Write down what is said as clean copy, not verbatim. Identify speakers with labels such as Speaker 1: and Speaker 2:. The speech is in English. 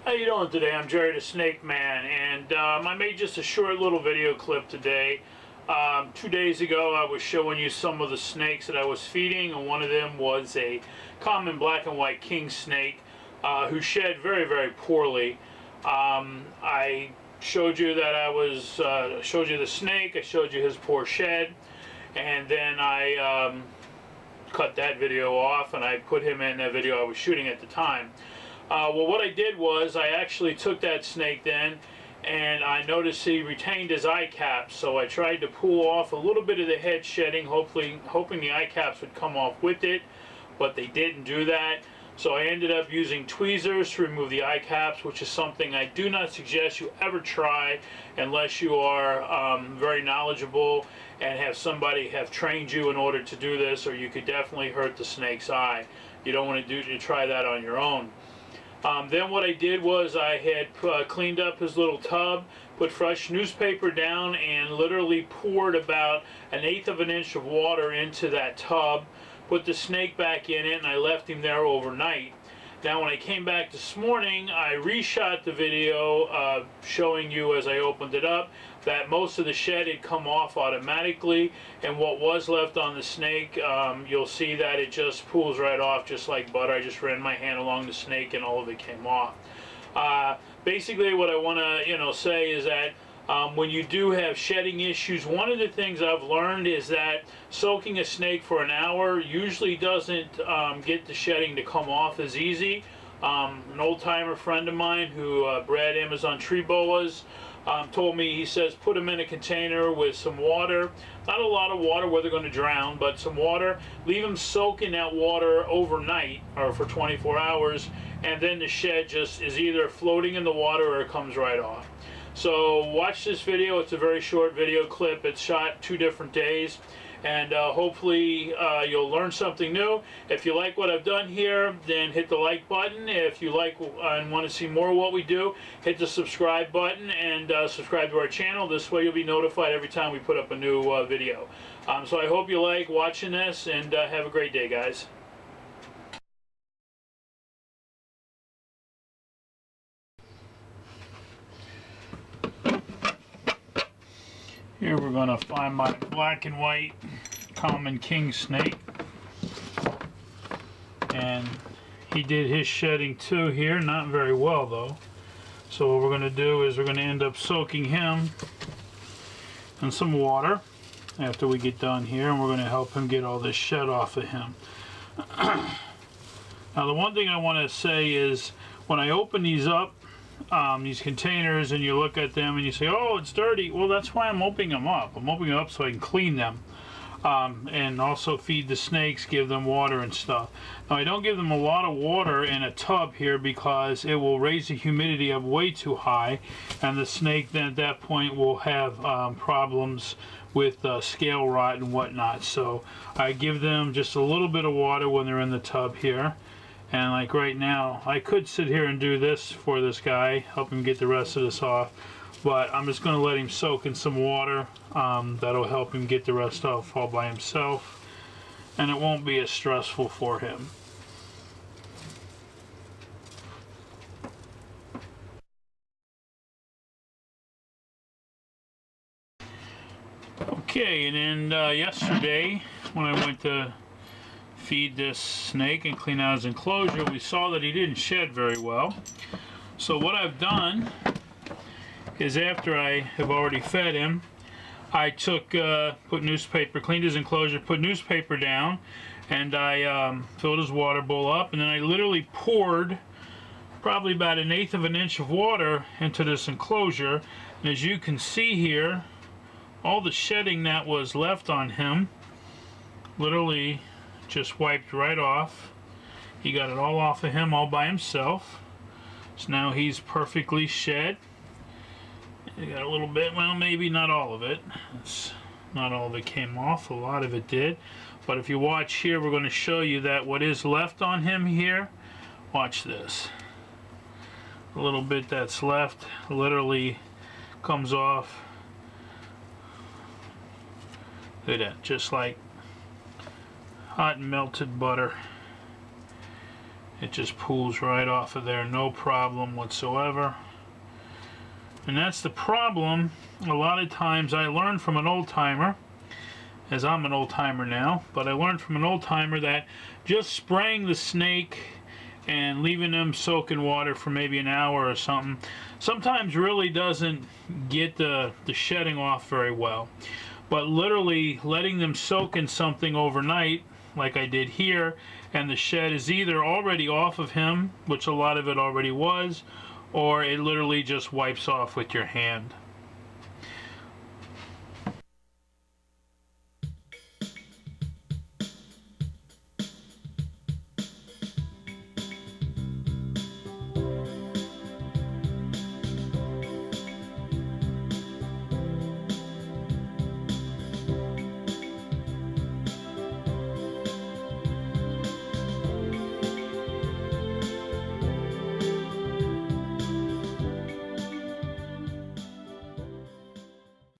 Speaker 1: How you doing today? I'm Jerry the Snake Man, and I made just a short little video clip today. 2 days ago I was showing you some of the snakes that I was feeding, and one of them was a common black and white king snake who shed very, very poorly. I showed you that showed you the snake, I showed you his poor shed, and then I cut that video off and I put him in that video I was shooting at the time. Well, what I did was I actually took that snake then, and I noticed he retained his eye caps, so I tried to pull off a little bit of the head shedding, hoping the eye caps would come off with it, but they didn't do that. So I ended up using tweezers to remove the eye caps, which is something I do not suggest you ever try unless you are very knowledgeable and have somebody have trained you in order to do this, or you could definitely hurt the snake's eye. You don't want to try that on your own. Then what I did was I had cleaned up his little tub, put fresh newspaper down, and literally poured about 1/8 of an inch of water into that tub, put the snake back in it, and I left him there overnight. Now when I came back this morning, I reshot the video showing you as I opened it up that most of the shed had come off automatically, and what was left on the snake, you'll see that it just pulls right off just like butter. I just ran my hand along the snake and all of it came off. Basically what I want to say is that when you do have shedding issues, one of the things I've learned is that soaking a snake for an hour usually doesn't get the shedding to come off as easy. An old-timer friend of mine who bred Amazon tree boas told me, he says, put them in a container with some water, not a lot of water where they're going to drown, but some water, leave them soak in that water overnight or for 24 hours, and then the shed just is either floating in the water or it comes right off. So watch this video. It's a very short video clip. It's shot 2 different days, and hopefully you'll learn something new. If you like what I've done here, then hit the like button. If you like and want to see more of what we do, hit the subscribe button and subscribe to our channel. This way you'll be notified every time we put up a new video. So I hope you like watching this, and have a great day, guys. Here we're going to find my black and white common king snake, and he did his shedding too here, not very well though. So what we're going to do is we're going to end up soaking him in some water after we get done here, and we're going to help him get all this shed off of him. Now the one thing I want to say is when I open these up, these containers, and you look at them and you say, oh, it's dirty. Well, that's why I'm opening them up. I'm opening them up so I can clean them, and also feed the snakes, give them water and stuff. Now I don't give them a lot of water in a tub here because it will raise the humidity up way too high, and the snake then at that point will have problems with scale rot and whatnot. So I give them just a little bit of water when they're in the tub here. And like right now, I could sit here and do this for this guy, help him get the rest of this off, but I'm just going to let him soak in some water. That'll help him get the rest off all by himself, and it won't be as stressful for him. Okay, and then yesterday when I went to feed this snake and clean out his enclosure, we saw that he didn't shed very well. So what I've done is, after I have already fed him, I took put newspaper, cleaned his enclosure, put newspaper down, and I filled his water bowl up, and then I literally poured probably about 1/8 of an inch of water into this enclosure. And as you can see here, all the shedding that was left on him literally just wiped right off. He got it all off of him all by himself. So now he's perfectly shed. He got a little bit, well, maybe not all of it. Not all of it came off, a lot of it did. But if you watch here, we're going to show you that what is left on him here, watch this. A little bit that's left literally comes off. Look at that, just like hot melted butter. It just pulls right off of there, no problem whatsoever. And that's the problem. A lot of times I learned from an old timer, as I'm an old timer now, but I learned from an old timer that just spraying the snake and leaving them soak in water for maybe an hour or something sometimes really doesn't get the shedding off very well. But literally letting them soak in something overnight, like I did here, and the shed is either already off of him, which a lot of it already was, or it literally just wipes off with your hand.